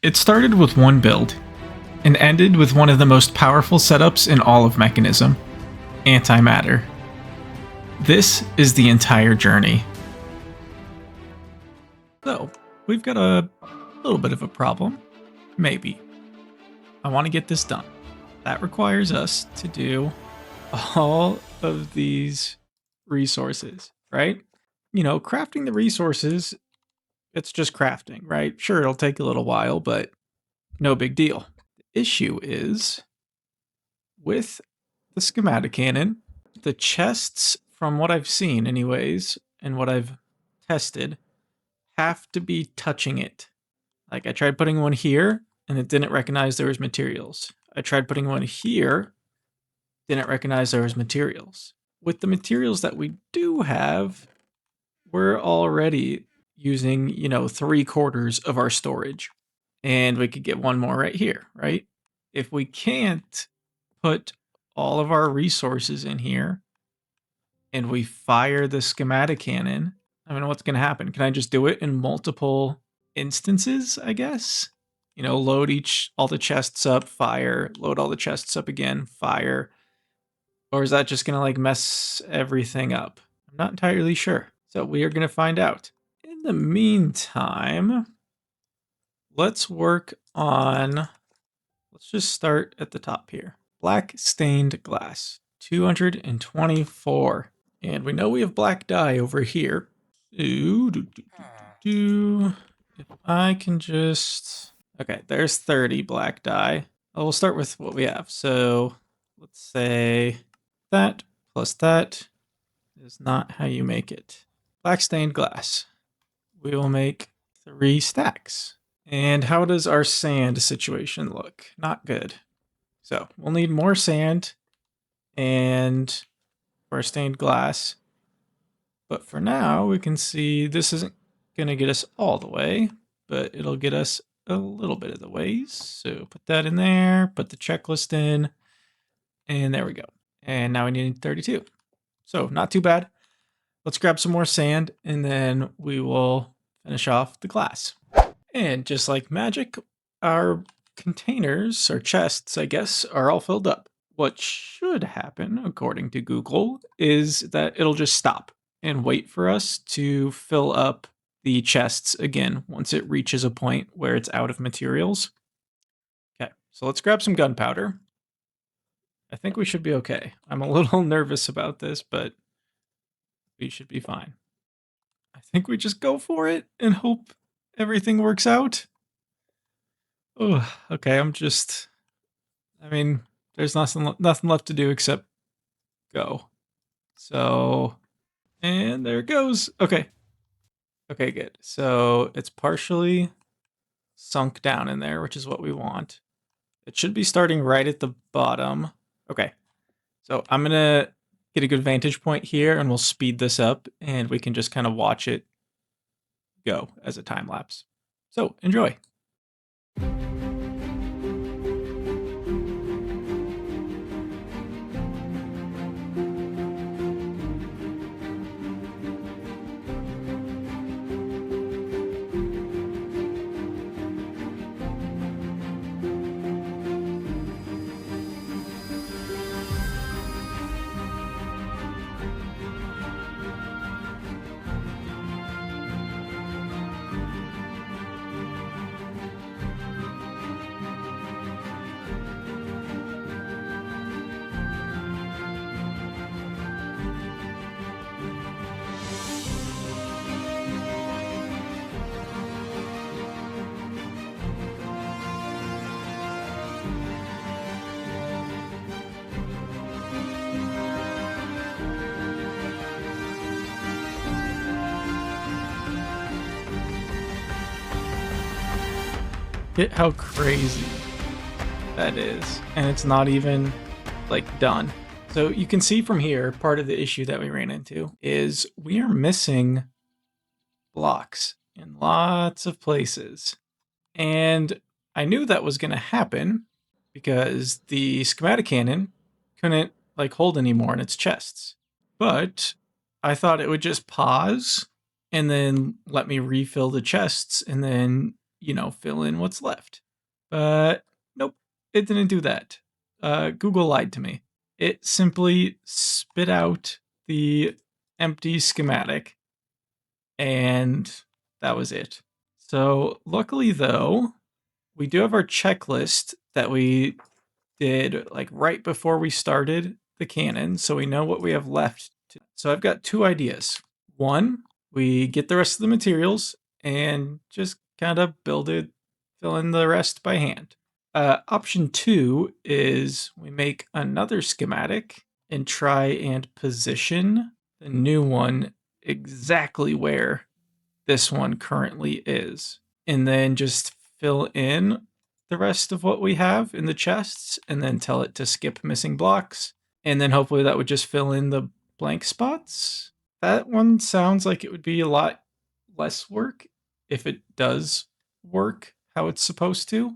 It started with one build, and ended with one of the most powerful setups in all of Mekanism, Antimatter. This is the entire journey. So, we've got a little bit of a problem. Maybe. I want to get this done. That requires us to do all of these resources, right? You know, crafting the resources, it's just crafting, right? Sure, it'll take a little while, but no big deal. The issue is with the schematic cannon, the chests, from what I've seen anyways, and what I've tested, have to be touching it. Like, I tried putting one here, and it didn't recognize there was materials. I tried putting one here, didn't recognize there was materials. With the materials that we do have, we're already using, 3/4 of our storage. And we could get one more right here, right? If we can't put all of our resources in here, and we fire the schematic cannon, I mean, what's going to happen? Can I just do it in multiple instances, I guess? Load all the chests up, fire, load all the chests up again, fire. Or is that just going to mess everything up? I'm not entirely sure. So we are going to find out. In the meantime, let's work on, let's just start at the top here. Black stained glass, 224. And we know we have black dye over here. If I can just... Okay, there's 30 black dye. We'll start with what we have. So let's say that plus that is not how you make it. Black stained glass. We will make 3 stacks. And how does our sand situation look? Not good. So we'll need more sand and for our stained glass. But for now, we can see this isn't going to get us all the way, but it'll get us a little bit of the ways. So put that in there, put the checklist in, and there we go. And now we need 32. So not too bad. Let's grab some more sand, and then we will finish off the glass. And just like magic, our containers, or chests, I guess, are all filled up. What should happen, according to Google, is that it'll just stop and wait for us to fill up the chests again once it reaches a point where it's out of materials. Okay, so let's grab some gunpowder. I think we should be okay. I'm a little nervous about this, but we should be fine. I think we just go for it and hope everything works out. Oh, okay, there's nothing left to do except go. So, and there it goes. Okay. Okay, good. So it's partially sunk down in there, which is what we want. It should be starting right at the bottom. Okay. So I'm going to get a good vantage point here, and we'll speed this up, and we can just kind of watch it go as a time lapse. So enjoy. Get how crazy that is. And it's not even done. So you can see from here, part of the issue that we ran into is we are missing blocks in lots of places. And I knew that was going to happen because the schematic cannon couldn't hold any more in its chests. But I thought it would just pause and then let me refill the chests and then fill in what's left. But nope, it didn't do that. Google lied to me. It simply spit out the empty schematic, and that was it. So luckily though, we do have our checklist that we did like right before we started the cannon, so we know what we have left. So I've got two ideas. One, we get the rest of the materials and just kind of build it, fill in the rest by hand. Option two is we make another schematic and try and position the new one exactly where this one currently is, and then just fill in the rest of what we have in the chests and then tell it to skip missing blocks. And then hopefully that would just fill in the blank spots. That one sounds like it would be a lot less work if it does work how it's supposed to.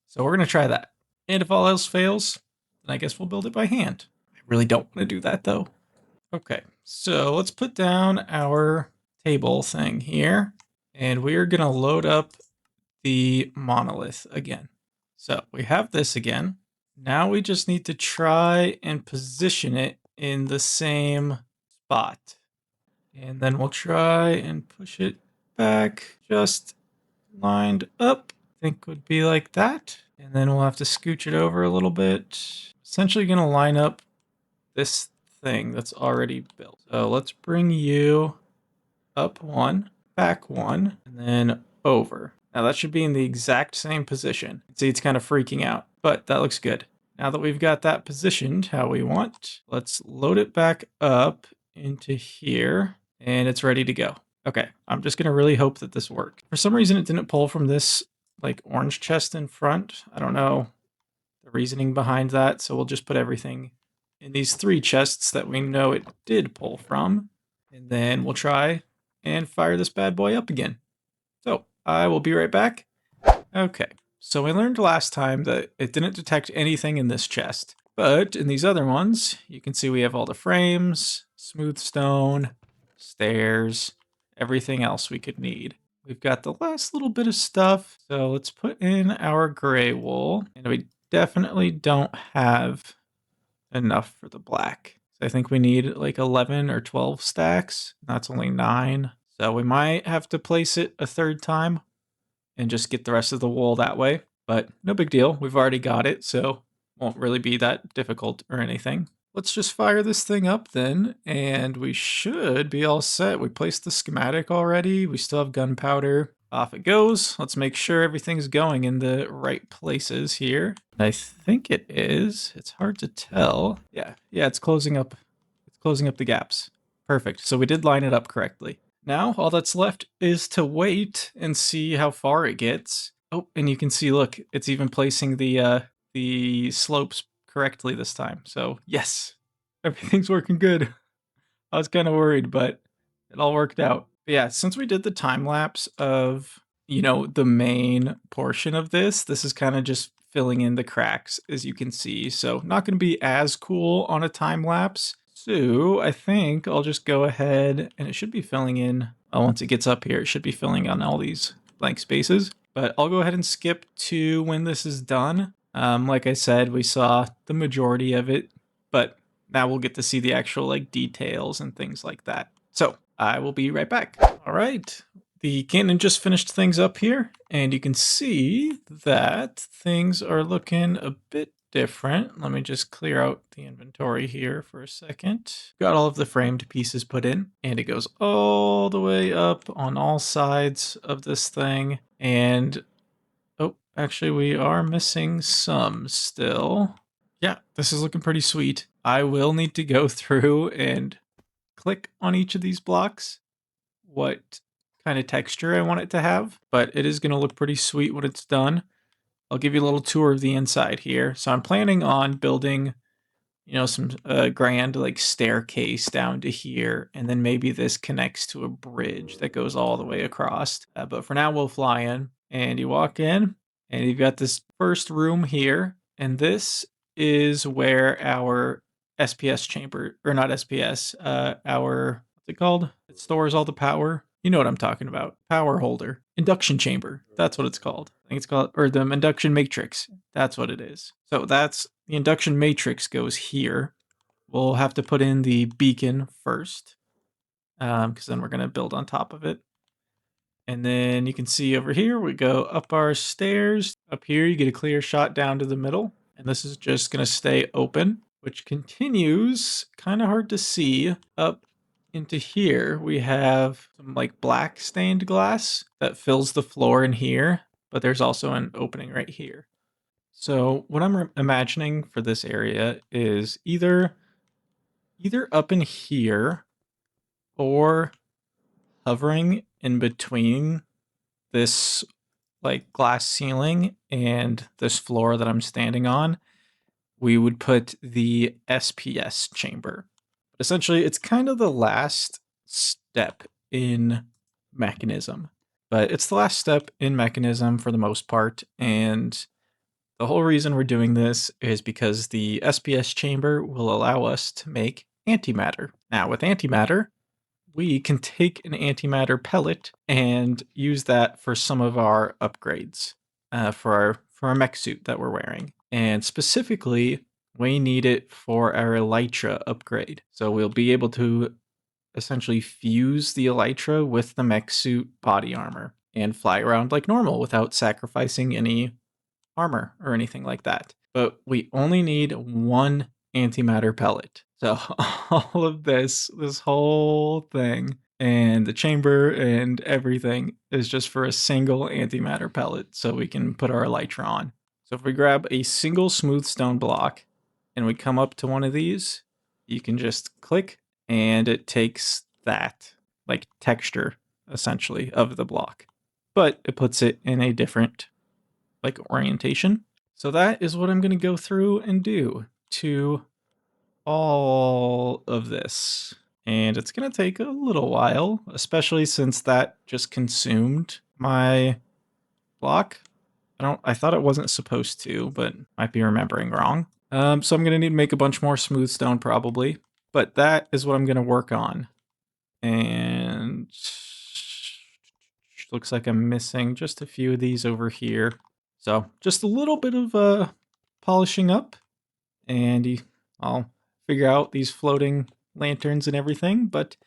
So we're going to try that. And if all else fails, then I guess we'll build it by hand. I really don't want to do that though. Okay, so let's put down our table thing here, and we're going to load up the monolith again. So we have this again. Now we just need to try and position it in the same spot. And then we'll try and push it back just lined up. I think would be like that. And then we'll have to scooch it over a little bit. Essentially going to line up this thing that's already built. So let's bring you up one, back one, and then over. Now that should be in the exact same position. See, it's kind of freaking out, but that looks good. Now that we've got that positioned how we want, let's load it back up into here, and it's ready to go. Okay, I'm just gonna really hope that this works. For some reason, it didn't pull from this like orange chest in front. I don't know the reasoning behind that, so we'll just put everything in these three chests that we know it did pull from, and then we'll try and fire this bad boy up again. So I will be right back. Okay, so we learned last time that it didn't detect anything in this chest, but in these other ones, you can see we have all the frames, smooth stone, stairs, everything else we could need. We've got the last little bit of stuff, so let's put in our gray wool, and we definitely don't have enough for the black. So I think we need like 11 or 12 stacks. That's only 9. So we might have to place it a third time and just get the rest of the wool that way. But no big deal. We've already got it, so won't really be that difficult or anything. Let's just fire this thing up then, and we should be all set. We placed the schematic already. We still have gunpowder. Off it goes. Let's make sure everything's going in the right places here. I think it is. It's hard to tell. Yeah, it's closing up. It's closing up the gaps. Perfect. So we did line it up correctly. Now all that's left is to wait and see how far it gets. Oh, and you can see, look, it's even placing the slopes correctly this time. So yes, everything's working good. I was kind of worried, but it all worked out. But yeah, since we did the time lapse of, the main portion of this is kind of just filling in the cracks, as you can see. So not going to be as cool on a time lapse. So I think I'll just go ahead, and it should be filling in. Once it gets up here, it should be filling on all these blank spaces. But I'll go ahead and skip to when this is done. Like I said, we saw the majority of it, but now we'll get to see the actual like details and things like that. So I will be right back. All right, the cannon just finished things up here, and you can see that things are looking a bit different. Let me just clear out the inventory here for a second. Got all of the framed pieces put in, and it goes all the way up on all sides of this thing. And oh, actually we are missing some still. Yeah, this is looking pretty sweet. I will need to go through and click on each of these blocks what kind of texture I want it to have, but it is going to look pretty sweet when it's done. I'll give you a little tour of the inside here. So I'm planning on building, some grand like staircase down to here, and then maybe this connects to a bridge that goes all the way across. But for now, we'll fly in, and you walk in, and you've got this first room here, and this is where our SPS chamber, or not SPS, our, what's it called? It stores all the power. You know what I'm talking about. Power holder. Induction chamber. That's what it's called. I think it's called, or the induction matrix. That's what it is. So that's, the induction matrix goes here. We'll have to put in the beacon first, because then we're going to build on top of it. And then you can see over here, we go up our stairs. Up here, you get a clear shot down to the middle. And this is just going to stay open, which continues, kind of hard to see, up into here. We have some like black stained glass that fills the floor in here, but there's also an opening right here. So what I'm imagining for this area is either up in here or hovering in between this like glass ceiling and this floor that I'm standing on, we would put the SPS chamber. But essentially, it's kind of the last step in Mekanism. But it's the last step in Mekanism for the most part, and the whole reason we're doing this is because the SPS chamber will allow us to make antimatter. Now, with antimatter, we can take an antimatter pellet and use that for some of our upgrades for our mech suit that we're wearing. And specifically, we need it for our elytra upgrade. So we'll be able to essentially fuse the elytra with the mech suit body armor and fly around like normal without sacrificing any armor or anything like that. But we only need one antimatter pellet. So all of this whole thing and the chamber and everything is just for a single antimatter pellet so we can put our elytra on. So if we grab a single smooth stone block and we come up to one of these, you can just click and it takes that like texture essentially of the block, but it puts it in a different like orientation. So that is what I'm going to go through and do to all of this. And it's going to take a little while, especially since that just consumed my block. I thought it wasn't supposed to, but might be remembering wrong. So I'm going to need to make a bunch more smooth stone probably, but that is what I'm going to work on. And looks like I'm missing just a few of these over here. So just a little bit of polishing up, and I'll figure out these floating lanterns and everything. But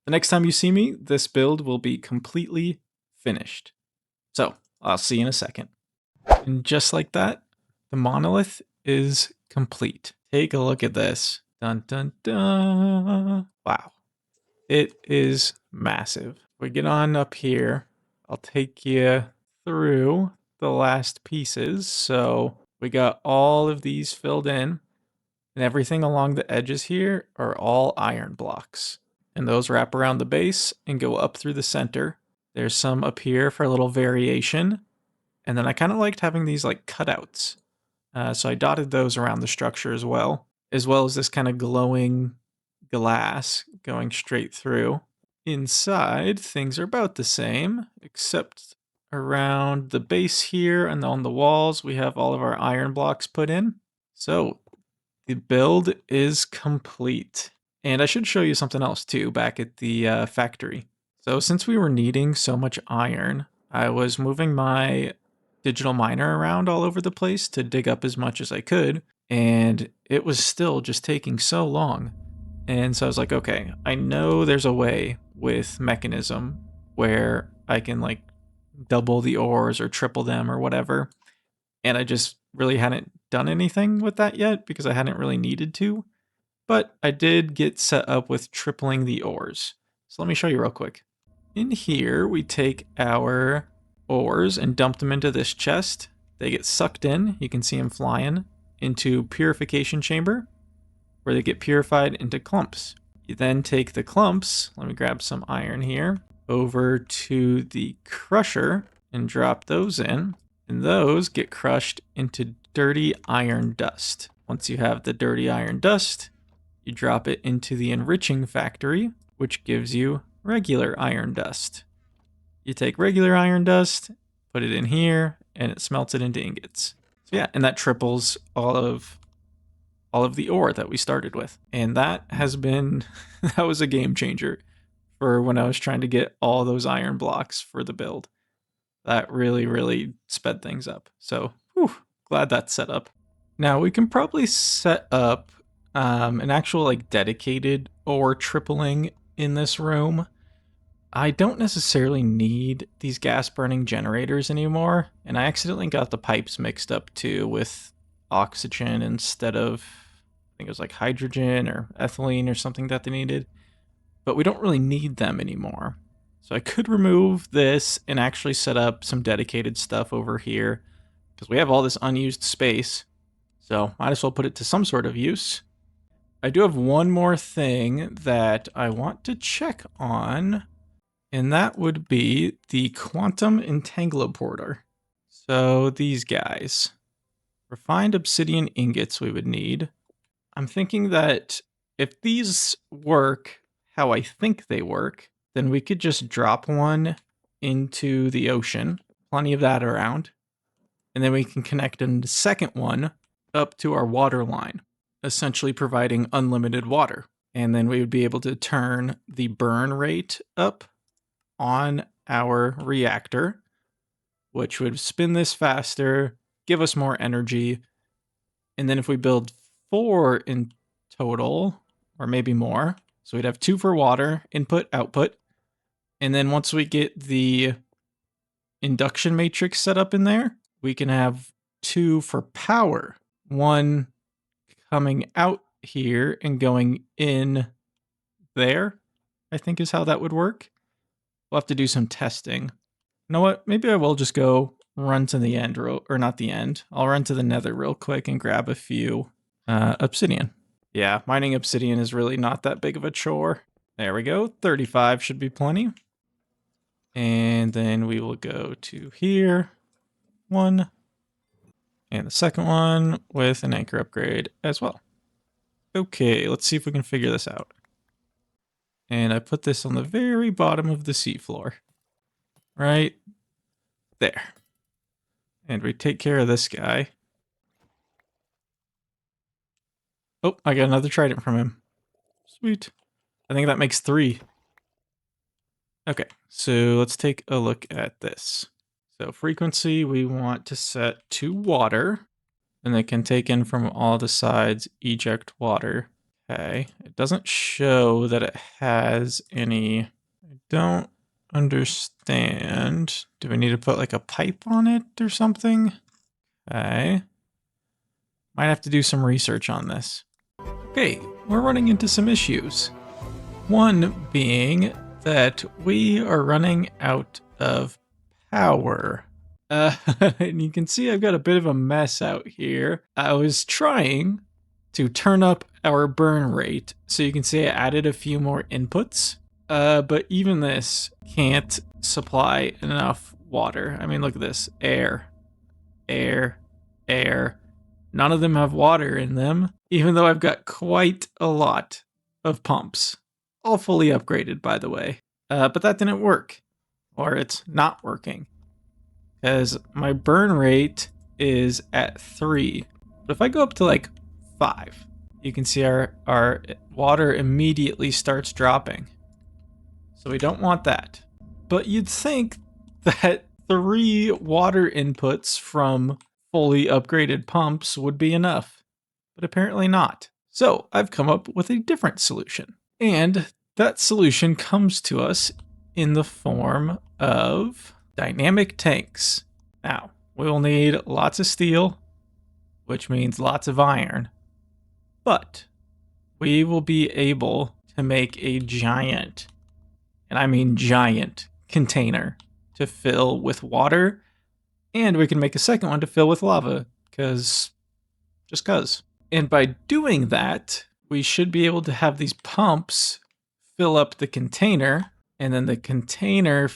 the next time you see me, this build will be completely finished. So I'll see you in a second. And just like that, the monolith is complete. Take a look at this. Dun dun dun. Wow. It is massive. We get on up here. I'll take you through the last pieces. So we got all of these filled in, and everything along the edges here are all iron blocks. And those wrap around the base and go up through the center. There's some up here for a little variation. And then I kind of liked having these like cutouts. So I dotted those around the structure as well as this kind of glowing glass going straight through. Inside, things are about the same, except around the base here and on the walls, we have all of our iron blocks put in. So the build is complete. And I should show you something else too back at the factory. So since we were needing so much iron, I was moving my digital miner around all over the place to dig up as much as I could, and it was still just taking so long. And so I was like, okay, I know there's a way with Mekanism where I can like double the ores or triple them or whatever. And I just really hadn't done anything with that yet because I hadn't really needed to. But I did get set up with tripling the ores. So let me show you real quick. In here, we take our ores and dump them into this chest. They get sucked in. You can see them flying into purification chamber, where they get purified into clumps. You then take the clumps, let me grab some iron here, over to the crusher and drop those in, and those get crushed into dirty iron dust. Once you have the dirty iron dust, you drop it into the enriching factory, which gives you regular iron dust. You take regular iron dust, put it in here, and it smelts it into ingots. So yeah, and that triples all of the ore that we started with. And that has been, that was a game changer for when I was trying to get all those iron blocks for the build. That really, really sped things up. So, whew, glad that's set up. Now we can probably set up an actual like dedicated ore tripling in this room. I don't necessarily need these gas burning generators anymore, and I accidentally got the pipes mixed up too with oxygen instead of, I think it was like hydrogen or ethylene or something that they needed, but we don't really need them anymore. So I could remove this and actually set up some dedicated stuff over here because we have all this unused space, so might as well put it to some sort of use. I do have one more thing that I want to check on, and that would be the quantum entangloporter. So these guys. Refined obsidian ingots we would need. I'm thinking that if these work how I think they work, then we could just drop one into the ocean. Plenty of that around. And then we can connect a second one up to our water line, essentially providing unlimited water. And then we would be able to turn the burn rate up on our reactor, which would spin this faster, give us more energy. And then if we build 4 in total, or maybe more, so we'd have 2 for water, input, output. And then once we get the induction matrix set up in there, we can have 2 for power. 1 coming out here and going in there, I think is how that would work. We'll have to do some testing. You know what? Maybe I will just go run to the end, or not the end. I'll run to the nether real quick and grab a few obsidian. Yeah, mining obsidian is really not that big of a chore. There we go. 35 should be plenty. And then we will go to here. 1. And the second one with an anchor upgrade as well. Okay, let's see if we can figure this out. And I put this on the very bottom of the seafloor. Right there. And we take care of this guy. Oh, I got another trident from him. Sweet. I think that makes 3. Okay, so let's take a look at this. So frequency, we want to set to water. And they can take in from all the sides, eject water. Okay, it doesn't show that it has any. I don't understand. Do we need to put like a pipe on it or something? Okay. Might have to do some research on this. Okay, we're running into some issues. One being that we are running out of power. And you can see I've got a bit of a mess out here. I was trying to turn up our burn rate, so you can see I added a few more inputs, but even this can't supply enough water. I mean, look at this. Air, air, air. None of them have water in them, even though I've got quite a lot of pumps. All fully upgraded, by the way. But that didn't work, or it's not working, because my burn rate is at 3. But if I go up to like 5, you can see our water immediately starts dropping. So we don't want that. But you'd think that 3 water inputs from fully upgraded pumps would be enough, but apparently not. So I've come up with a different solution. And that solution comes to us in the form of dynamic tanks. Now, we will need lots of steel, which means lots of iron, but we will be able to make a giant, and I mean giant, container to fill with water, and we can make a second one to fill with lava, just cause. And by doing that, we should be able to have these pumps fill up the container, and then the container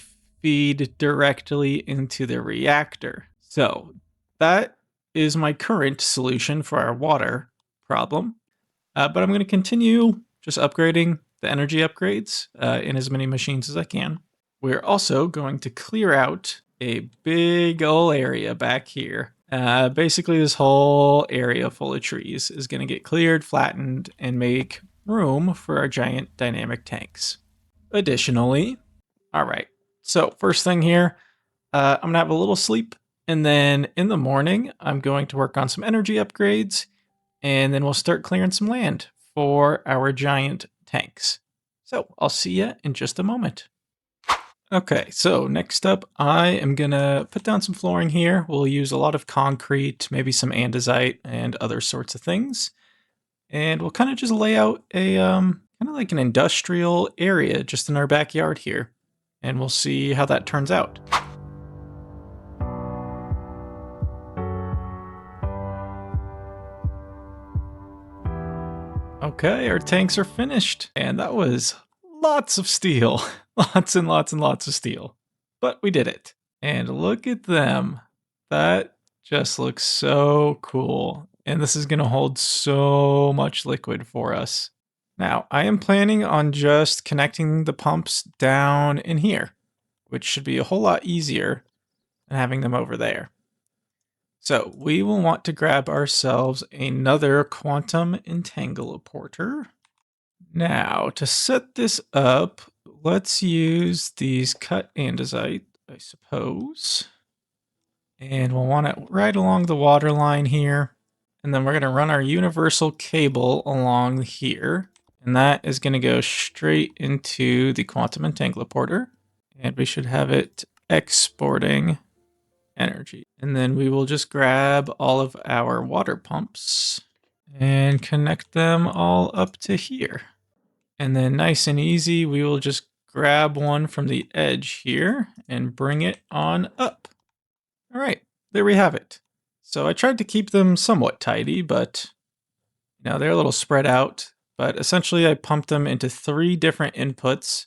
feed directly into the reactor. So that is my current solution for our water problem. But I'm going to continue just upgrading the energy upgrades in as many machines as I can. We're also going to clear out a big ol' area back here. Basically, this whole area full of trees is going to get cleared, flattened, and make room for our giant dynamic tanks. additionally, all right. So first thing here, I'm gonna have a little sleep, and then in the morning, I'm going to work on some energy upgrades, and then we'll start clearing some land for our giant tanks. So I'll see you in just a moment. Okay, so next up, I am gonna put down some flooring here. We'll use a lot of concrete, maybe some andesite and other sorts of things. And we'll kind of just lay out a kind of like an industrial area just in our backyard here. And we'll see how that turns out. Okay, our tanks are finished. And that was lots of steel. Lots and lots and lots of steel. But we did it. And look at them. That just looks so cool. And this is going to hold so much liquid for us. Now, I am planning on just connecting the pumps down in here, which should be a whole lot easier than having them over there. So we will want to grab ourselves another quantum entangleporter. Now, to set this up, let's use these cut andesite, I suppose. And we'll want it right along the water line here. And then we're going to run our universal cable along here. And that is going to go straight into the quantum entangleporter. And we should have it exporting energy. And then we will just grab all of our water pumps and connect them all up to here. And then nice and easy, we will just grab one from the edge here and bring it on up. All right, there we have it. So I tried to keep them somewhat tidy, but they're a little spread out. But essentially I pumped them into 3 different inputs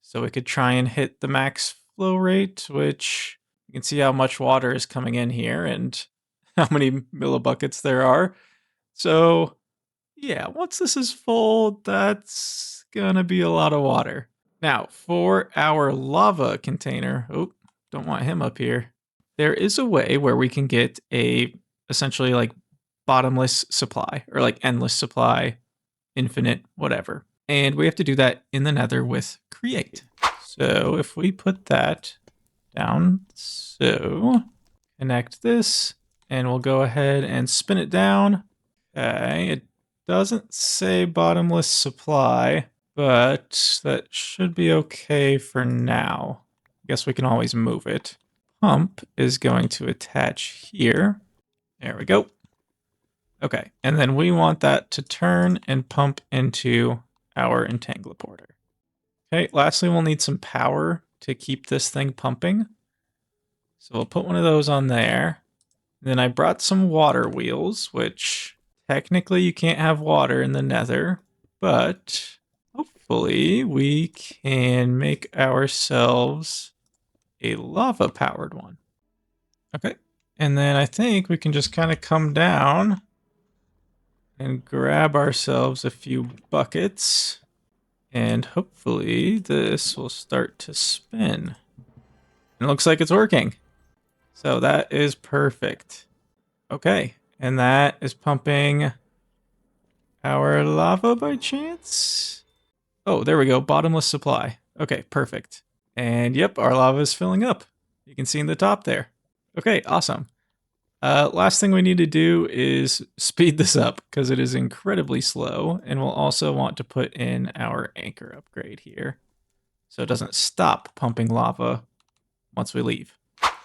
so we could try and hit the max flow rate, which you can see how much water is coming in here and how many millibuckets there are. So yeah, once this is full, that's gonna be a lot of water. Now, for our lava container, oh, don't want him up here. There is a way where we can get a essentially like bottomless supply or like endless supply, infinite, whatever. And we have to do that in the nether with create. So if we put that down, so connect this and we'll go ahead and spin it down. Okay, it doesn't say bottomless supply, but that should be okay for now. I guess we can always move it. Pump is going to attach here. There we go. Okay, and then we want that to turn and pump into our entangleporter. Okay, lastly, we'll need some power to keep this thing pumping. So we'll put one of those on there. Then I brought some water wheels, which technically you can't have water in the nether, but hopefully we can make ourselves a lava-powered one. Okay, and then I think we can just kind of come down and grab ourselves a few buckets, and hopefully this will start to spin. It looks like it's working. So that is perfect. Okay, and that is pumping our lava by chance? Oh, there we go, bottomless supply. Okay, perfect. And yep, our lava is filling up. You can see in the top there. Okay, awesome. Last thing we need to do is speed this up because it is incredibly slow, and we'll also want to put in our anchor upgrade here so it doesn't stop pumping lava once we leave.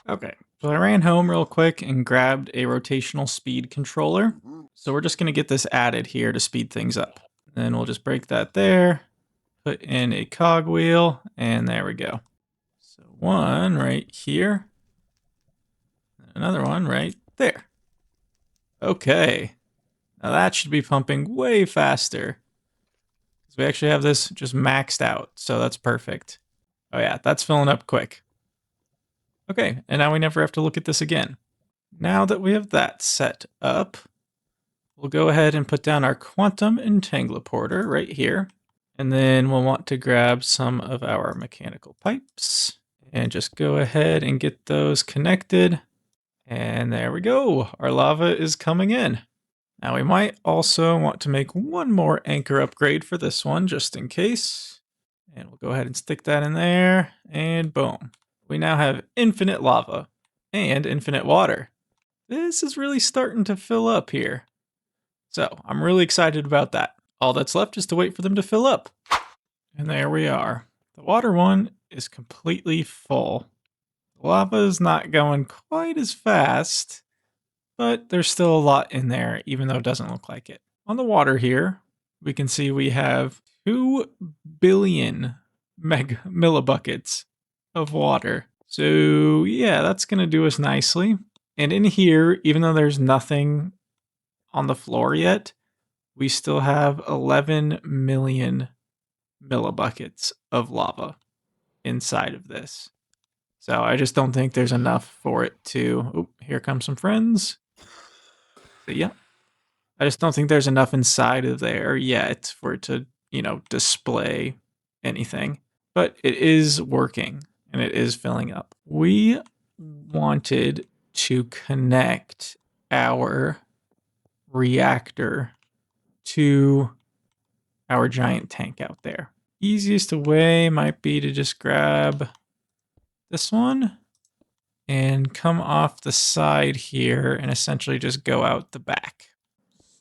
Okay, so I ran home real quick and grabbed a rotational speed controller. So we're just going to get this added here to speed things up. Then we'll just break that there, put in a cogwheel, and there we go. So one right here, another one right there. Okay, now that should be pumping way faster. So we actually have this just maxed out, so that's perfect. Oh yeah, that's filling up quick. Okay, and now we never have to look at this again. Now that we have that set up, we'll go ahead and put down our quantum entangleporter right here. And then we'll want to grab some of our mechanical pipes and just go ahead and get those connected. And there we go. Our lava is coming in. Now we might also want to make one more anchor upgrade for this one just in case. And we'll go ahead and stick that in there, and boom. We now have infinite lava and infinite water. This is really starting to fill up here. So I'm really excited about that. All that's left is to wait for them to fill up. And there we are. The water one is completely full. The lava is not going quite as fast, but there's still a lot in there, even though it doesn't look like it. On the water here, we can see we have 2 billion millibuckets of water. So yeah, that's going to do us nicely. And in here, even though there's nothing on the floor yet, we still have 11 million millibuckets of lava inside of this. So I just don't think there's enough for it to... Oh, here come some friends. So yeah, I just don't think there's enough inside of there yet for it to, display anything. But it is working, and it is filling up. We wanted to connect our reactor to our giant tank out there. Easiest way might be to just grab this one and come off the side here and essentially just go out the back.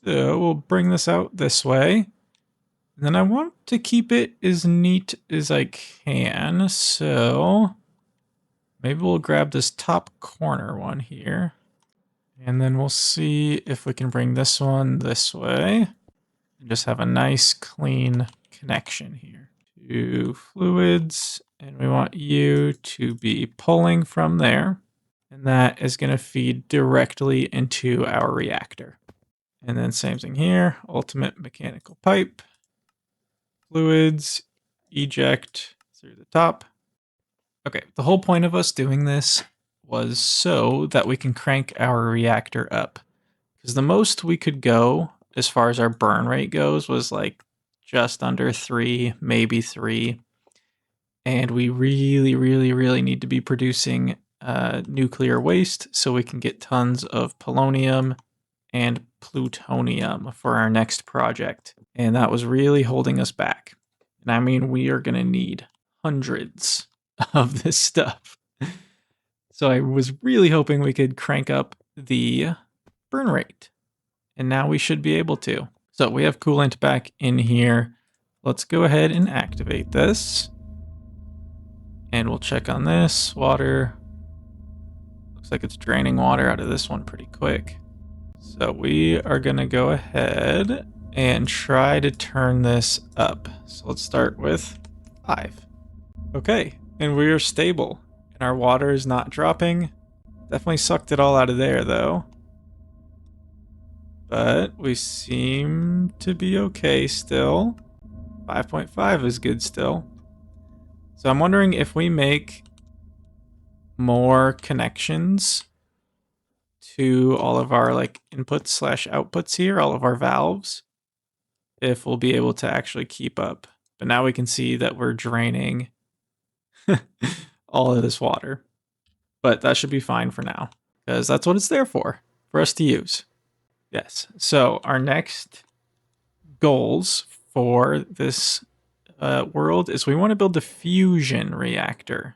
So we'll bring this out this way. And then I want to keep it as neat as I can. So maybe we'll grab this top corner one here. And then we'll see if we can bring this one this way. And just have a nice clean connection here to fluids. And we want you to be pulling from there. And that is going to feed directly into our reactor. And then same thing here, ultimate mechanical pipe. Fluids, eject through the top. Okay, the whole point of us doing this was so that we can crank our reactor up. Because the most we could go, as far as our burn rate goes, was like just under 3, maybe 3. And we really, really, really need to be producing nuclear waste so we can get tons of polonium and plutonium for our next project. And that was really holding us back. And I mean, we are going to need hundreds of this stuff. So I was really hoping we could crank up the burn rate. And now we should be able to. So we have coolant back in here. Let's go ahead and activate this. And we'll check on this. Water. Looks like it's draining water out of this one pretty quick. So we are going to go ahead and try to turn this up. So let's start with 5. Okay, and we are stable. And our water is not dropping. Definitely sucked it all out of there, though. But we seem to be okay still. 5.5 is good still. So I'm wondering if we make more connections to all of our inputs/outputs here, all of our valves, if we'll be able to actually keep up. But now we can see that we're draining all of this water. But that should be fine for now, because that's what it's there for us to use. Yes, so our next goals for this world is we want to build the fusion reactor.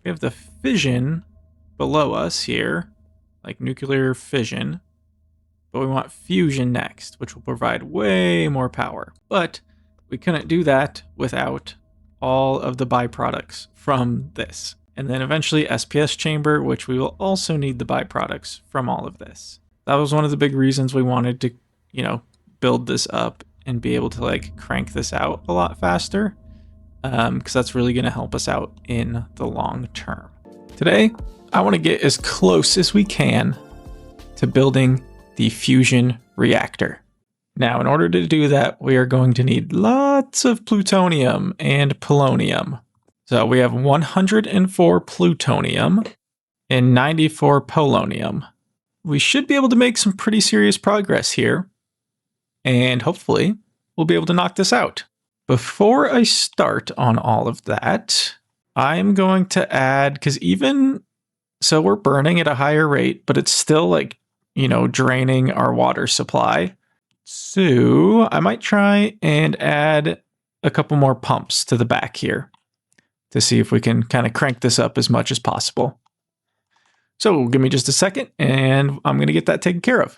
We have the fission below us here, like nuclear fission, but we want fusion next, which will provide way more power. But we couldn't do that without all of the byproducts from this. And then eventually SPS chamber, which we will also need the byproducts from all of this. That was one of the big reasons we wanted to, build this up and be able to crank this out a lot faster, because that's really going to help us out in the long term. Today, I want to get as close as we can to building the fusion reactor. Now, in order to do that, we are going to need lots of plutonium and polonium. So we have 104 plutonium and 94 polonium. We should be able to make some pretty serious progress here, and hopefully we'll be able to knock this out. Before I start on all of that, I'm going to add, because so we're burning at a higher rate, but it's still draining our water supply. So I might try and add a couple more pumps to the back here to see if we can kind of crank this up as much as possible. So give me just a second and I'm going to get that taken care of.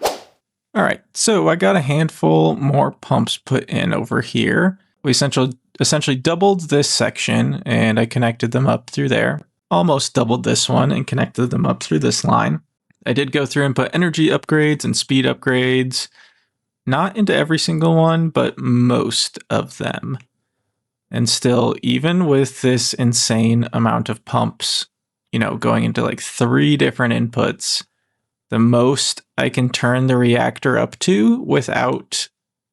All right, so I got a handful more pumps put in over here. We essentially doubled this section and I connected them up through there. Almost doubled this one and connected them up through this line. I did go through and put energy upgrades and speed upgrades, not into every single one, but most of them. And still, even with this insane amount of pumps, you know, going into like 3 different inputs, the most I can turn the reactor up to without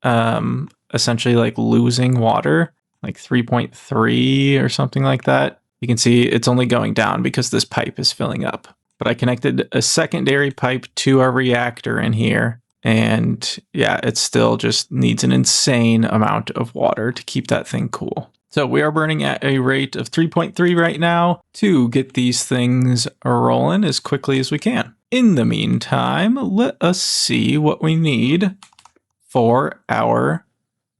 essentially like losing water, like 3.3 or something like that. You can see it's only going down because this pipe is filling up. But I connected a secondary pipe to our reactor in here. And yeah, it still just needs an insane amount of water to keep that thing cool. So we are burning at a rate of 3.3 right now to get these things rolling as quickly as we can. In the meantime, let us see what we need for our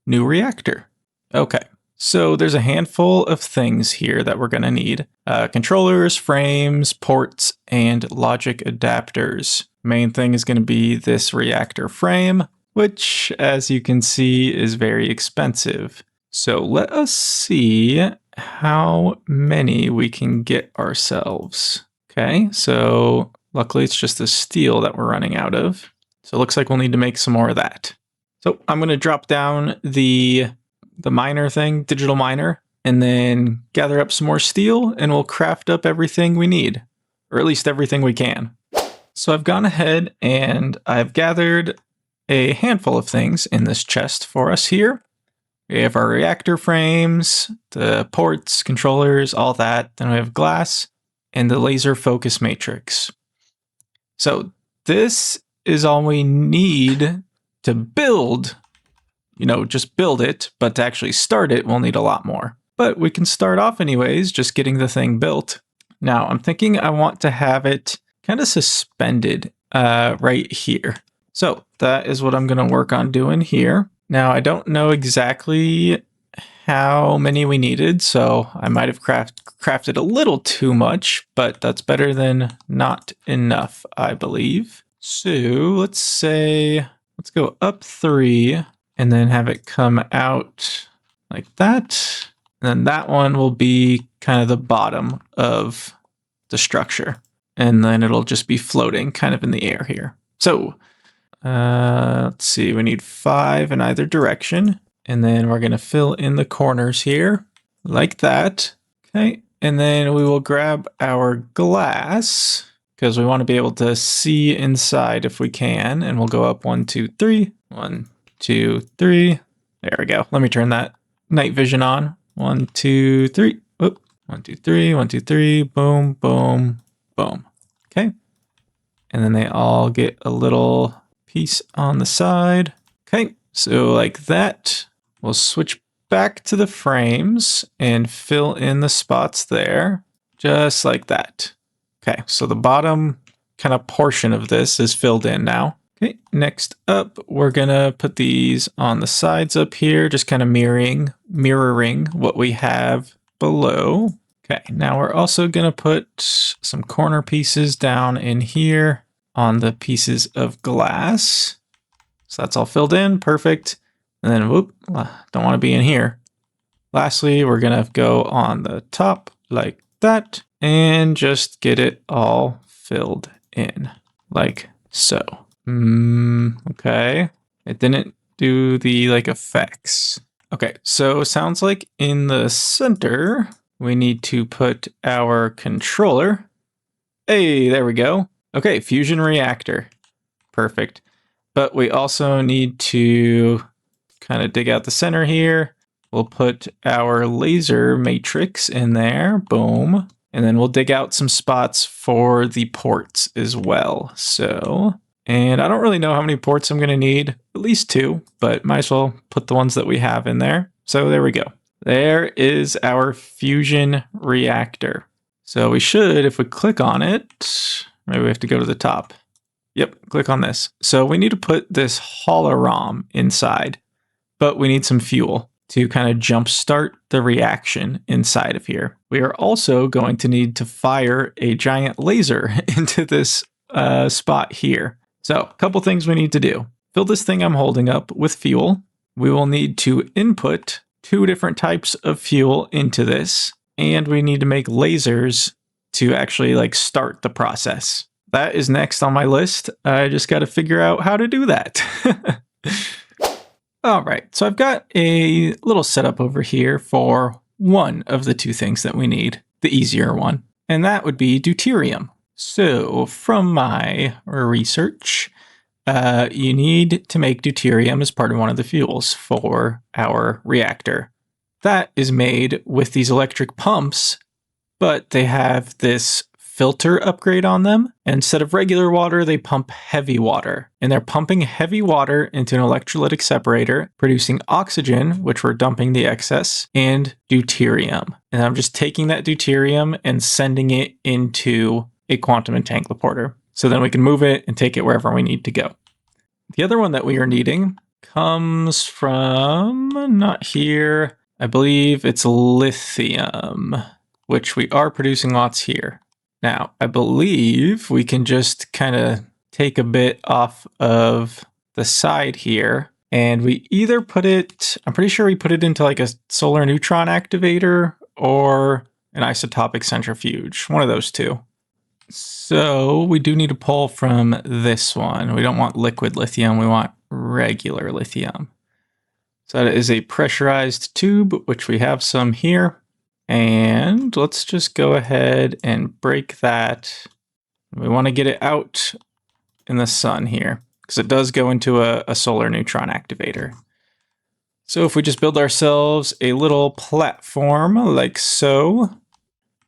new reactor. Okay, so there's a handful of things here that we're going to need. Controllers, frames, ports, and logic adapters. Main thing is going to be this reactor frame, which, as you can see, is very expensive. So let us see how many we can get ourselves. Okay, so luckily it's just the steel that we're running out of. So it looks like we'll need to make some more of that. So I'm going to drop down the miner thing, digital miner, and then gather up some more steel and we'll craft up everything we need, or at least everything we can. So I've gone ahead and I've gathered a handful of things in this chest for us here. We have our reactor frames, the ports, controllers, all that. Then we have glass and the laser focus matrix. So this is all we need to build, you know, just build it, but to actually start it, we'll need a lot more. But we can start off anyways, just getting the thing built. Now I'm thinking I want to have it kind of suspended right here. So that is what I'm going to work on doing here. Now, I don't know exactly how many we needed, so I might have crafted a little too much, but that's better than not enough, I believe. So let's say, let's go up 3 and then have it come out like that. And then that one will be kind of the bottom of the structure. And then it'll just be floating kind of in the air here. So let's see, we need 5 in either direction. And then we're going to fill in the corners here like that. Okay. And then we will grab our glass because we want to be able to see inside if we can. And we'll go up 1, 2, 3. 1, 2, 3. There we go. Let me turn that night vision on. 1, 2, 3. Oop. 1, 2, 3. 1, 2, 3. Boom, boom, boom. Okay. And then they all get a little piece on the side. Okay, so like that. We'll switch back to the frames and fill in the spots there, just like that. Okay, so the bottom kind of portion of this is filled in now. Okay, next up, we're gonna put these on the sides up here, just kind of mirroring what we have below. Okay, now we're also gonna put some corner pieces down in here on the pieces of glass. So that's all filled in, perfect. And then, whoop, don't want to be in here. Lastly, we're gonna go on the top like that and just get it all filled in like so. Okay, it didn't do the like effects. Okay, so sounds like in the center, we need to put our controller. Hey, there we go. Okay, fusion reactor. Perfect. But we also need to kind of dig out the center here. We'll put our laser matrix in there. Boom. And then we'll dig out some spots for the ports as well. So, and I don't really know how many ports I'm going to need. At least 2, but might as well put the ones that we have in there. So there we go. There is our fusion reactor. So we should, if we click on it, maybe we have to go to the top. Yep, click on this. So we need to put this holorom inside, but we need some fuel. to kind of jumpstart the reaction inside of here. We are also going to need to fire a giant laser into this spot here. So a couple things we need to do. Fill this thing I'm holding up with fuel. We will need to input 2 different types of fuel into this, and we need to make lasers to actually like start the process. That is next on my list. I just got to figure out how to do that. All right, so I've got a little setup over here for one of the 2 things that we need, the easier one, and that would be deuterium. So from my research, you need to make deuterium as part of one of the fuels for our reactor. That is made with these electric pumps, but they have this filter upgrade on them. Instead of regular water, they pump heavy water. And they're pumping heavy water into an electrolytic separator, producing oxygen, which we're dumping the excess, and deuterium. And I'm just taking that deuterium and sending it into a quantum entangloporter. So then we can move it and take it wherever we need to go. The other one that we are needing comes from, not here, I believe it's lithium, which we are producing lots here. Now, I believe we can just kind of take a bit off of the side here, and we either put it, I'm pretty sure we put it into like a solar neutron activator or an isotopic centrifuge, one of those 2. So we do need to pull from this one. We don't want liquid lithium, we want regular lithium. So that is a pressurized tube, which we have some here. And let's just go ahead and break that. We want to get it out in the sun here, because it does go into a solar neutron activator. So if we just build ourselves a little platform like so.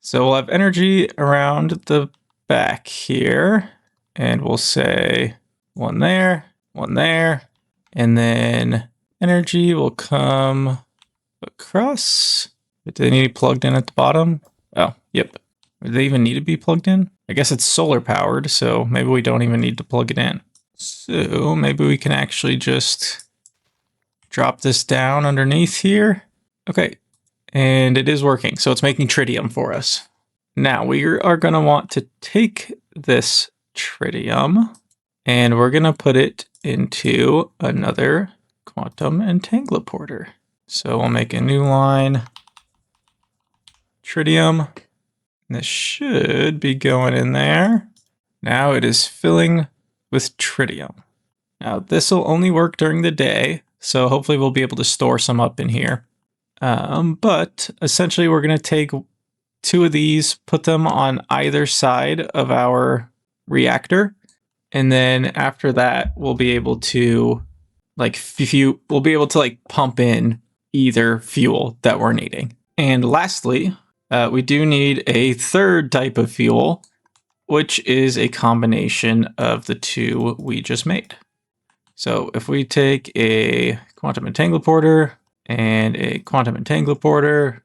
So we'll have energy around the back here, and we'll say 1 there, 1 there, and then energy will come across. Do they need to be plugged in at the bottom? Oh, yep. Do they even need to be plugged in? I guess it's solar powered, so maybe we don't even need to plug it in. So maybe we can actually just drop this down underneath here. Okay, and it is working, so it's making tritium for us. Now we are going to want to take this tritium and we're going to put it into another quantum entangloporter. So we'll make a new line. Tritium. This should be going in there. Now it is filling with tritium. Now this will only work during the day, so hopefully we'll be able to store some up in here. But essentially we're going to take 2 of these, put them on either side of our reactor, and then after that we'll be able to pump in either fuel that we're needing. And lastly, we do need a 3rd type of fuel, which is a combination of the 2 we just made. So if we take a quantum entangloporter and a quantum entangloporter,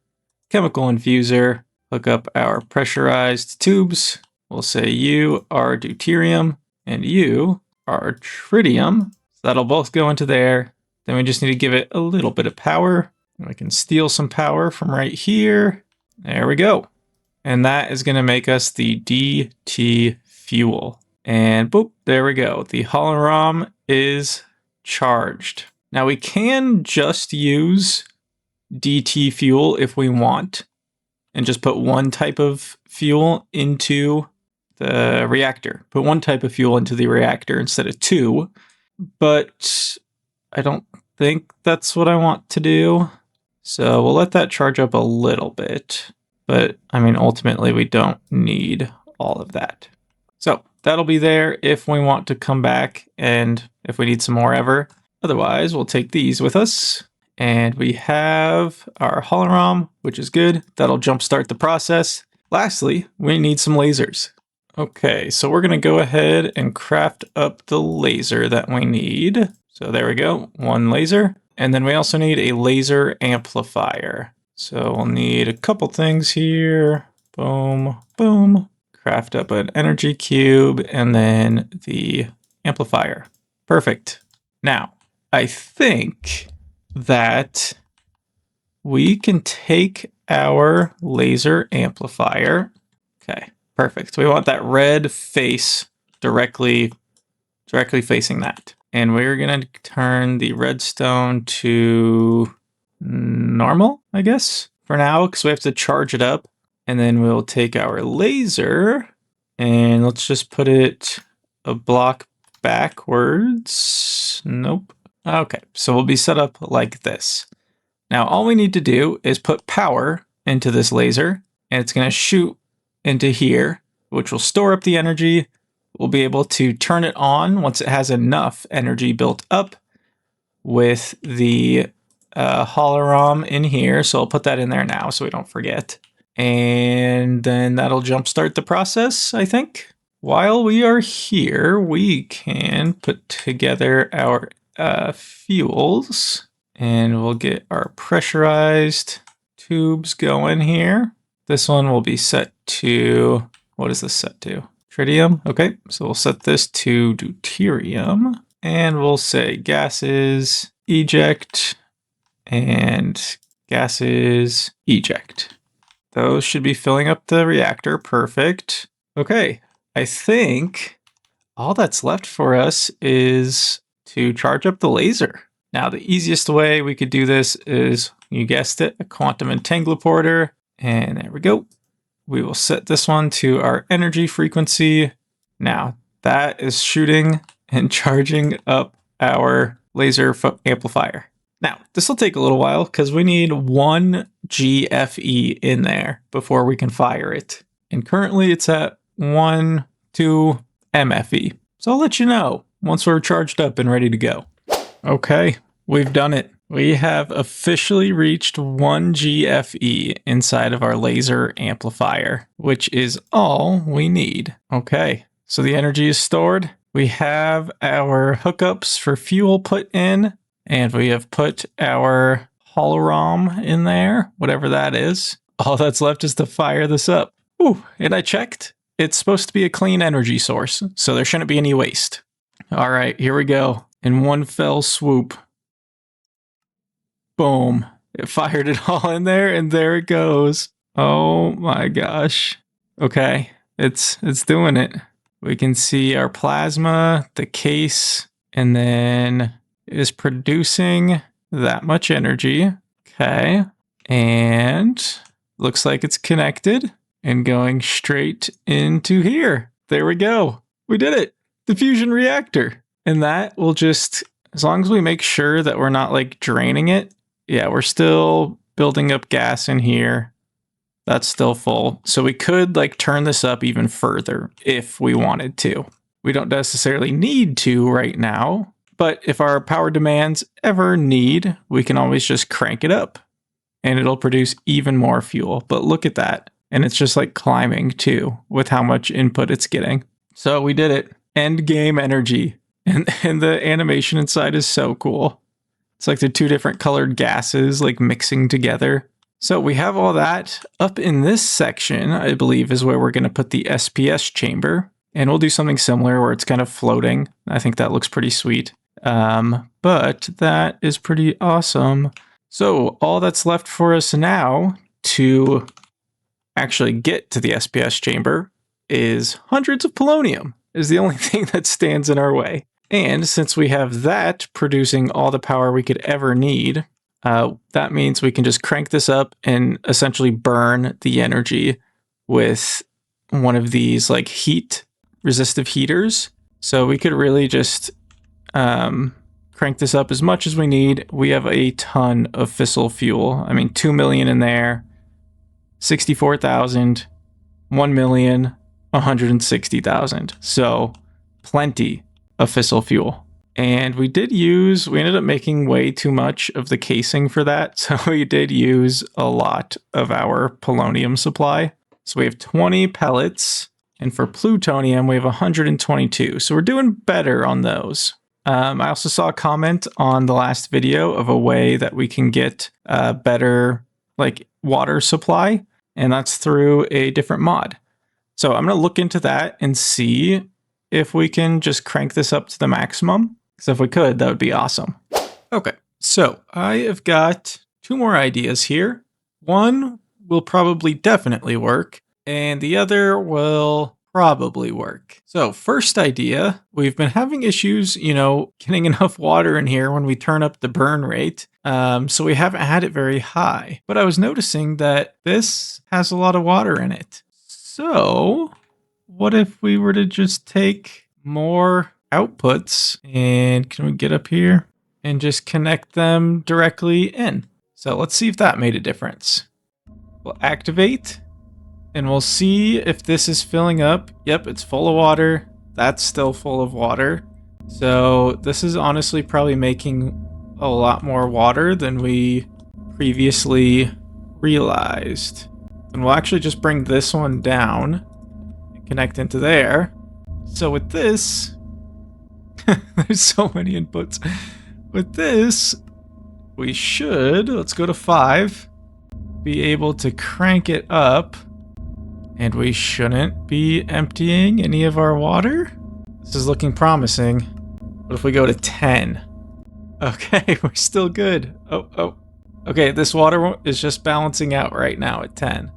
chemical infuser, hook up our pressurized tubes, we'll say you are deuterium and you are tritium. So that'll both go into there. Then we just need to give it a little bit of power. And we can steal some power from right here. There we go. And that is going to make us the DT fuel. And boop, there we go. The hologram is charged. Now we can just use DT fuel if we want, and just put 1 type of fuel into the reactor. Put 1 type of fuel into the reactor instead of 2. But I don't think that's what I want to do. So we'll let that charge up a little bit. But I mean, ultimately we don't need all of that. So that'll be there if we want to come back and if we need some more ever. Otherwise, we'll take these with us. And we have our hologram, which is good. That'll jumpstart the process. Lastly, we need some lasers. Okay, so we're going to go ahead and craft up the laser that we need. So there we go, 1 laser. And then we also need a laser amplifier. So we'll need a couple things here. Boom, boom. Craft up an energy cube and then the amplifier. Perfect. Now, I think that we can take our laser amplifier. Okay, perfect. We want that red face directly facing that. And we're going to turn the redstone to normal, I guess, for now, because we have to charge it up. And then we'll take our laser and let's just put it a block backwards. Nope. Okay, so we'll be set up like this. Now, all we need to do is put power into this laser, and it's going to shoot into here, which will store up the energy. We'll be able to turn it on once it has enough energy built up with the hologram in here. So I'll put that in there now so we don't forget. And then that'll jumpstart the process, I think. While we are here, we can put together our fuels, and we'll get our pressurized tubes going here. This one will be set to, what is this set to? Tritium. Okay, so we'll set this to deuterium, and we'll say gases eject and gases eject. Those should be filling up the reactor. Perfect. Okay, I think all that's left for us is to charge up the laser. Now, the easiest way we could do this is, you guessed it, a quantum entangleporter. And there we go. We will set this one to our energy frequency. Now, that is shooting and charging up our laser amplifier. Now, this will take a little while because we need 1 GFE in there before we can fire it. And currently it's at 2 MFE. So I'll let you know once we're charged up and ready to go. Okay, we've done it. We have officially reached 1 GFE inside of our laser amplifier, which is all we need. Okay, so the energy is stored. We have our hookups for fuel put in, and we have put our hologram in there, whatever that is. All that's left is to fire this up. Ooh, and I checked. It's supposed to be a clean energy source, so there shouldn't be any waste. All right, here we go. In one fell swoop. Boom. It fired it all in there, and there it goes. Oh my gosh. Okay, it's doing it. We can see our plasma, the case, and then it is producing that much energy. Okay, and looks like it's connected and going straight into here. There we go. We did it. The fusion reactor. And that will just, as long as we make sure that we're not like draining it. Yeah, we're still building up gas in here. That's still full. So we could like turn this up even further if we wanted to. We don't necessarily need to right now, but if our power demands ever need, we can always just crank it up and it'll produce even more fuel. But look at that. And it's just like climbing too with how much input it's getting. So we did it. End game energy. And the animation inside is so cool. It's like the 2 different colored gases like mixing together. So we have all that. Up in this section, I believe, is where we're going to put the SPS chamber. And we'll do something similar where it's kind of floating. I think that looks pretty sweet. But that is pretty awesome. So all that's left for us now to actually get to the SPS chamber is hundreds of polonium. Is the only thing that stands in our way. And since we have that producing all the power we could ever need, that means we can just crank this up and essentially burn the energy with one of these like heat resistive heaters. So we could really just crank this up as much as we need. We have a ton of fissile fuel. I mean, 2 million in there, 64,000, 1 million, 160,000. So plenty of fissile fuel. And we ended up making way too much of the casing for that. So we did use a lot of our polonium supply. So we have 20 pellets. And for plutonium, we have 122. So we're doing better on those. I also saw a comment on the last video of a way that we can get better like water supply. And that's through a different mod. So I'm going to look into that and see if we can just crank this up to the maximum. Because if we could, that would be awesome. Okay, so I have got two more ideas here. One will probably definitely work, and the other will probably work. So first idea, we've been having issues, getting enough water in here when we turn up the burn rate. So we haven't had it very high. But I was noticing that this has a lot of water in it. So what if we were to just take more outputs, and can we get up here and just connect them directly in? So let's see if that made a difference. We'll activate and we'll see if this is filling up. Yep, it's full of water. That's still full of water. So this is honestly probably making a lot more water than we previously realized. And we'll actually just bring this one down and connect into there. So with this, there's so many inputs. With this, we should, let's go to 5, be able to crank it up, and we shouldn't be emptying any of our water. This is looking promising. What if we go to 10? Okay, we're still good. Oh. Okay, this water is just balancing out right now at 10.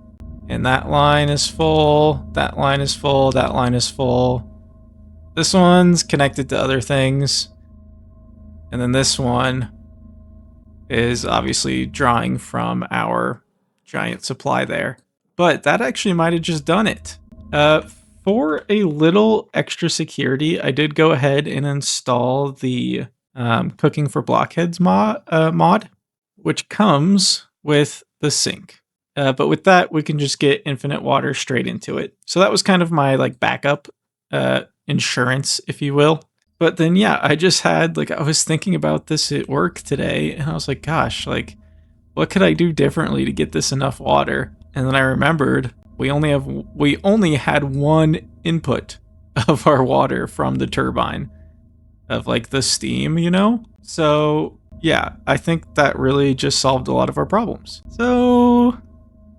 And that line is full, that line is full, that line is full. This one's connected to other things. And then this one is obviously drawing from our giant supply there. But that actually might have just done it. For a little extra security, I did go ahead and install the Cooking for Blockheads mod, which comes with the sink. But with that, we can just get infinite water straight into it. So that was kind of my backup insurance, if you will. But then, yeah, I just had, I was thinking about this at work today, and I was like, gosh, what could I do differently to get this enough water? And then I remembered we only had one input of our water from the turbine of the steam, So yeah, I think that really just solved a lot of our problems. So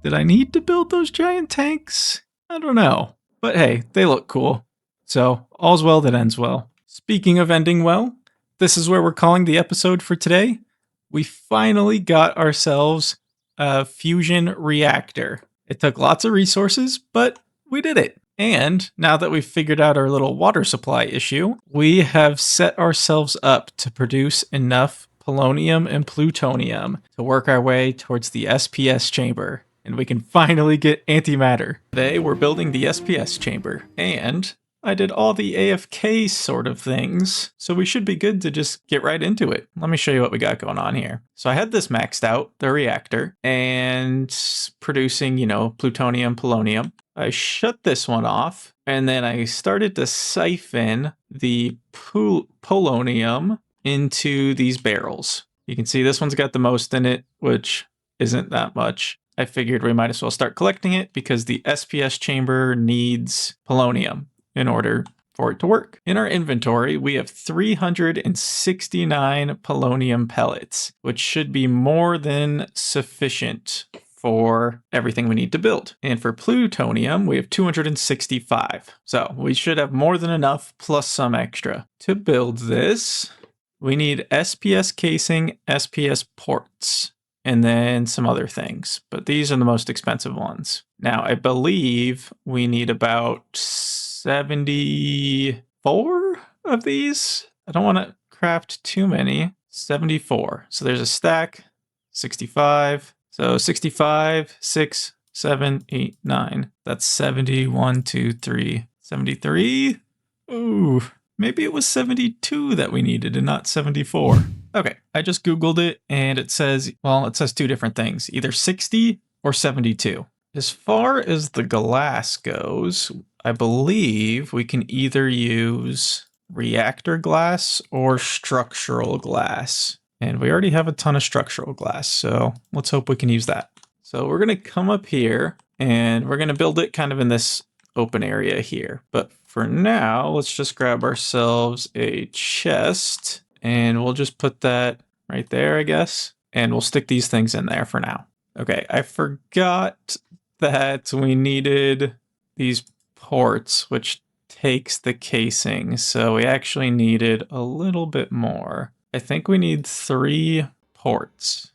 did I need to build those giant tanks? I don't know. But hey, they look cool. So all's well that ends well. Speaking of ending well, this is where we're calling the episode for today. We finally got ourselves a fusion reactor. It took lots of resources, but we did it. And now that we've figured out our little water supply issue, we have set ourselves up to produce enough polonium and plutonium to work our way towards the SPS chamber. And we can finally get antimatter. Today we're building the SPS chamber, and I did all the AFK sort of things, so we should be good to just get right into it. Let me show you what we got going on here. So I had this maxed out, the reactor, and producing, plutonium, polonium. I shut this one off, and then I started to siphon the polonium into these barrels. You can see this one's got the most in it, which isn't that much. I figured we might as well start collecting it because the SPS chamber needs polonium in order for it to work. In our inventory, we have 369 polonium pellets, which should be more than sufficient for everything we need to build. And for plutonium, we have 265. So we should have more than enough plus some extra. To build this, we need SPS casing, SPS ports, and then some other things. But these are the most expensive ones. Now, I believe we need about 74 of these. I don't want to craft too many. 74. So there's a stack. 65. So 65, 6, 7, 8, 9. That's 70. 1, 2, 3. 73. Ooh, maybe it was 72 that we needed and not 74. Okay, I just Googled it and it says two different things, either 60 or 72. As far as the glass goes, I believe we can either use reactor glass or structural glass. And we already have a ton of structural glass, so let's hope we can use that. So we're going to come up here and we're going to build it kind of in this open area here. But for now, let's just grab ourselves a chest and we'll just put that right there, I guess. And we'll stick these things in there for now. Okay, I forgot that we needed these ports, which takes the casing. So we actually needed a little bit more. I think we need 3 ports.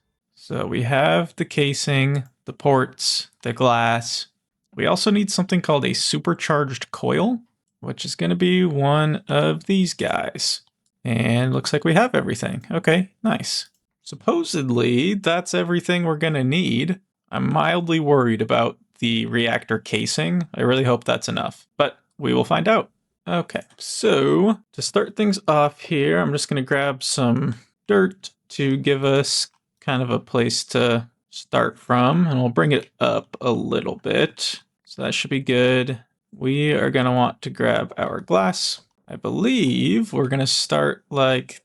So we have the casing, the ports, the glass. We also need something called a supercharged coil, which is going to be one of these guys. And looks like we have everything. Okay, nice. Supposedly, that's everything we're going to need. I'm mildly worried about the reactor casing. I really hope that's enough, but we will find out. Okay, so to start things off here, I'm just going to grab some dirt to give us kind of a place to start from, and we'll bring it up a little bit. So that should be good. We are going to want to grab our glass. I believe we're going to start like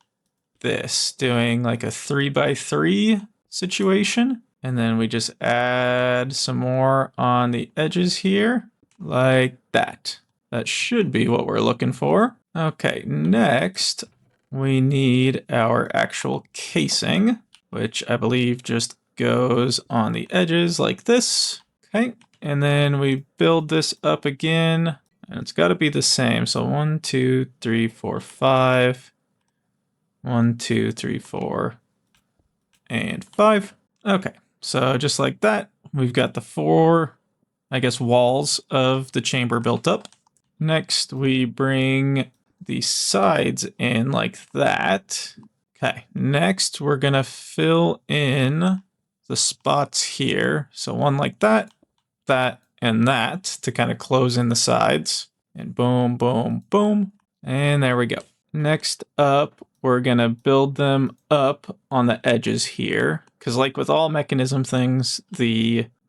this, doing like a 3x3 situation. And then we just add some more on the edges here, like that. That should be what we're looking for. Okay, next we need our actual casing, which I believe just goes on the edges like this. Okay, and then we build this up again, and it's got to be the same. So 1, 2, 3, 4, 5. 1, 2, 3, 4, and 5. Okay, so just like that, we've got the 4, I guess, walls of the chamber built up. Next, we bring the sides in like that. Okay, next we're gonna fill in the spots here. So one like that, that, and that to kind of close in the sides. And boom, boom, boom. And there we go. Next up, we're gonna build them up on the edges here. Because like with all mechanism things,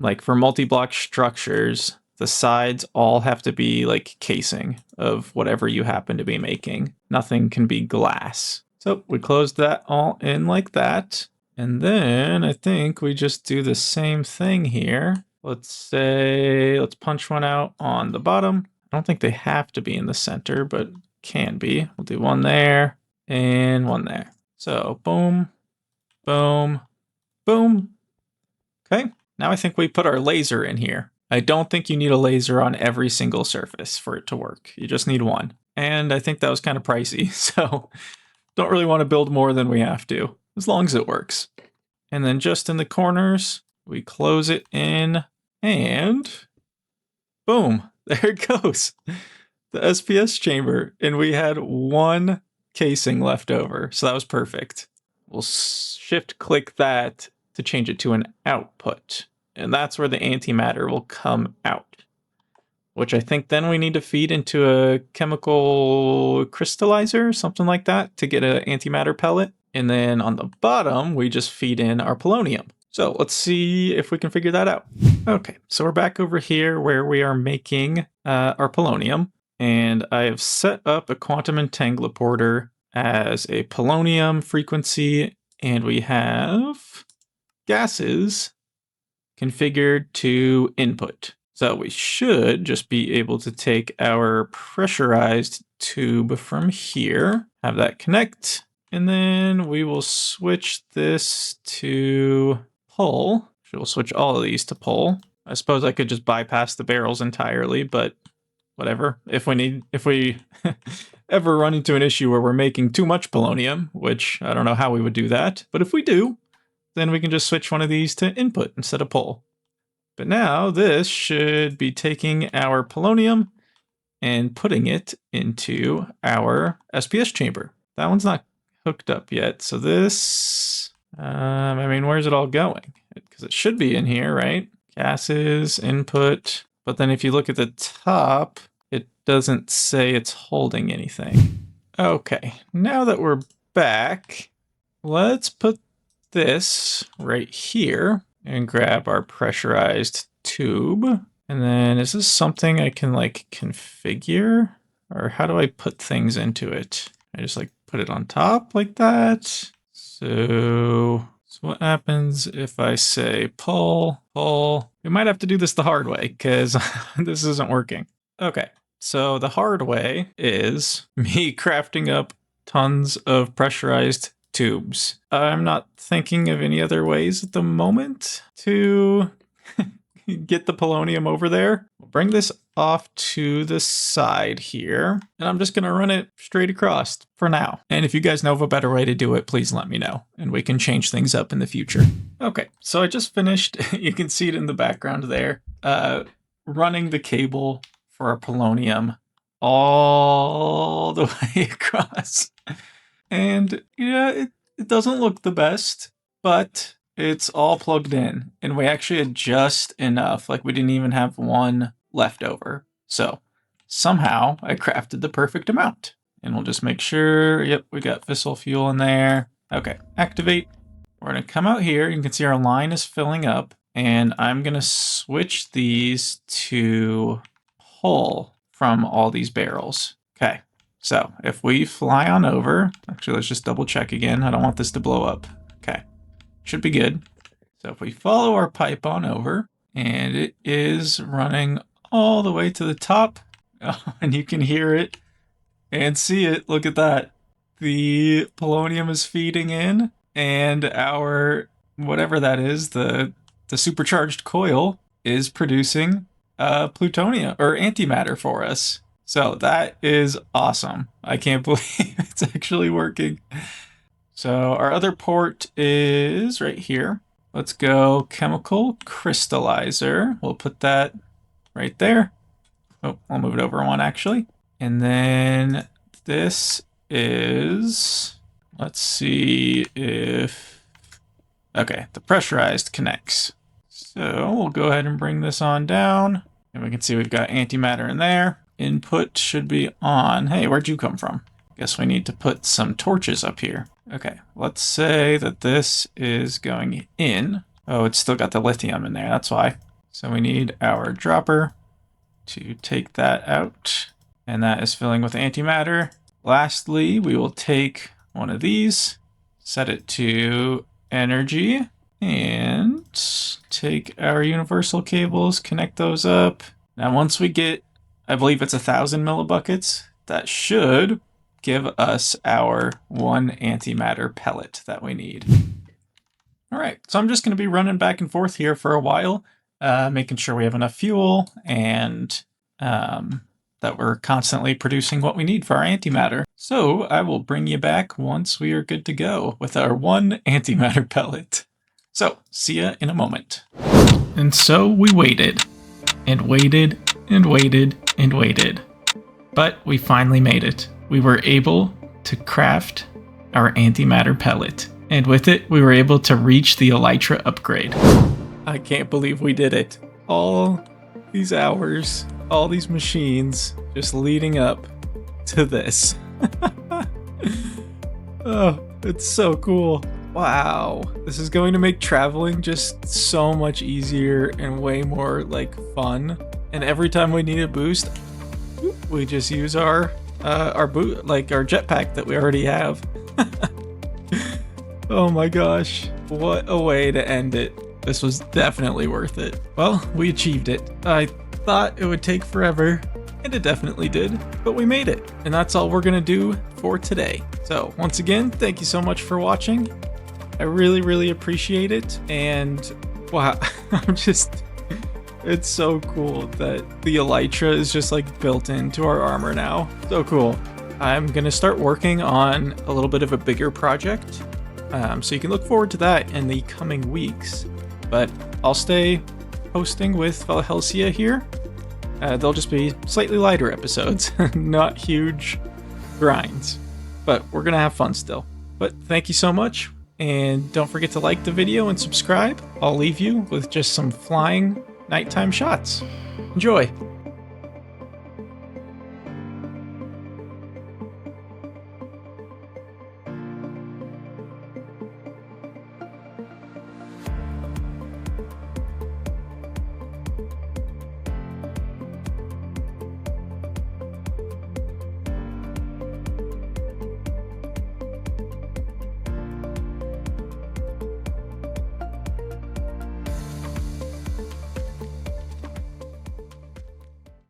like for multi-block structures, the sides all have to be like casing of whatever you happen to be making. Nothing can be glass. So we close that all in like that. And then I think we just do the same thing here. Let's punch one out on the bottom. I don't think they have to be in the center, but can be. We'll do one there and one there. So boom, boom, boom. Okay, now I think we put our laser in here. I don't think you need a laser on every single surface for it to work. You just need one. And I think that was kind of pricey, so don't really want to build more than we have to, as long as it works. And then just in the corners, we close it in, and boom, there it goes. The SPS chamber, and we had one casing left over, so that was perfect. We'll shift click that to change it to an output, and that's where the antimatter will come out, which I think then we need to feed into a chemical crystallizer, something like that, to get an antimatter pellet. And then on the bottom, we just feed in our polonium. So let's see if we can figure that out. Okay, so we're back over here where we are making our polonium. And I have set up a quantum entangloporter as a polonium frequency, and we have gases configured to input. So we should just be able to take our pressurized tube from here, have that connect, and then we will switch this to pull. We'll switch all of these to pull. I suppose I could just bypass the barrels entirely, but whatever. If we ever run into an issue where we're making too much polonium, which I don't know how we would do that, but if we do, then we can just switch one of these to input instead of pull. But now this should be taking our polonium and putting it into our SPS chamber. That one's not hooked up yet, so this, I mean, where's it all going? Because it should be in here, right? Gases, input, but then if you look at the top, it doesn't say it's holding anything. Okay, now that we're back, let's put this right here and grab our pressurized tube. And then is this something I can like configure? Or how do I put things into it? I just like put it on top like that. So what happens if I say pull, pull? We might have to do this the hard way because this isn't working. Okay, so the hard way is me crafting up tons of pressurized tubes. I'm not thinking of any other ways at the moment to get the polonium over there. We'll bring this off to the side here, and I'm just gonna run it straight across for now. And if you guys know of a better way to do it, please let me know, and we can change things up in the future. Okay, so I just finished, you can see it in the background there, running the cable for our polonium all the way across. And yeah, it doesn't look the best, but it's all plugged in, and we actually had just enough. Like, we didn't even have one left over. So somehow I crafted the perfect amount. And we'll just make sure, yep, we got fissile fuel in there. Okay, activate. We're gonna come out here. You can see our line is filling up, and I'm gonna switch these to pull from all these barrels. Okay, so if we fly on over, actually let's just double check again. I don't want this to blow up. Okay, should be good. So if we follow our pipe on over, and it is running all the way to the top, and you can hear it and see it. Look at that. The polonium is feeding in, and our, whatever that is, the supercharged coil is producing plutonium or antimatter for us. So that is awesome. I can't believe it's actually working. So our other port is right here. Let's go chemical crystallizer. We'll put that right there. Oh, I'll move it over one actually. And then this is, let's see if, okay, the pressurized connects. So we'll go ahead and bring this on down, and we can see we've got antimatter in there. Input should be on. Hey, where'd you come from? Guess we need to put some torches up here. Okay, let's say that this is going in. Oh, it's still got the lithium in there, that's why. So we need our dropper to take that out, and that is filling with antimatter. Lastly, we will take one of these, set it to energy, and take our universal cables, connect those up. Now once we get, I believe it's 1,000 millibuckets, that should give us our one antimatter pellet that we need. All right, so I'm just going to be running back and forth here for a while, making sure we have enough fuel and that we're constantly producing what we need for our antimatter. So I will bring you back once we are good to go with our one antimatter pellet. So see ya in a moment. And so we waited and waited and waited and waited, but we finally made it. We were able to craft our antimatter pellet, and with it we were able to reach the elytra upgrade. I can't believe we did it. All these hours, all these machines just leading up to this. Oh, it's so cool. Wow, this is going to make traveling just so much easier and way more like fun. And every time we need a boost, we just use our boot, like our jetpack that we already have. Oh my gosh, what a way to end it. This was definitely worth it. Well, we achieved it. I thought it would take forever, and it definitely did, but we made it. And that's all we're gonna do for today. So once again, thank you so much for watching. I really, really appreciate it. And wow, it's so cool that the elytra is just like built into our armor now. So cool. I'm gonna start working on a little bit of a bigger project. So you can look forward to that in the coming weeks. But I'll stay posting with Valhelsia here. They'll just be slightly lighter episodes, not huge grinds. But we're gonna have fun still. But thank you so much, and don't forget to like the video and subscribe. I'll leave you with just some flying nighttime shots. Enjoy!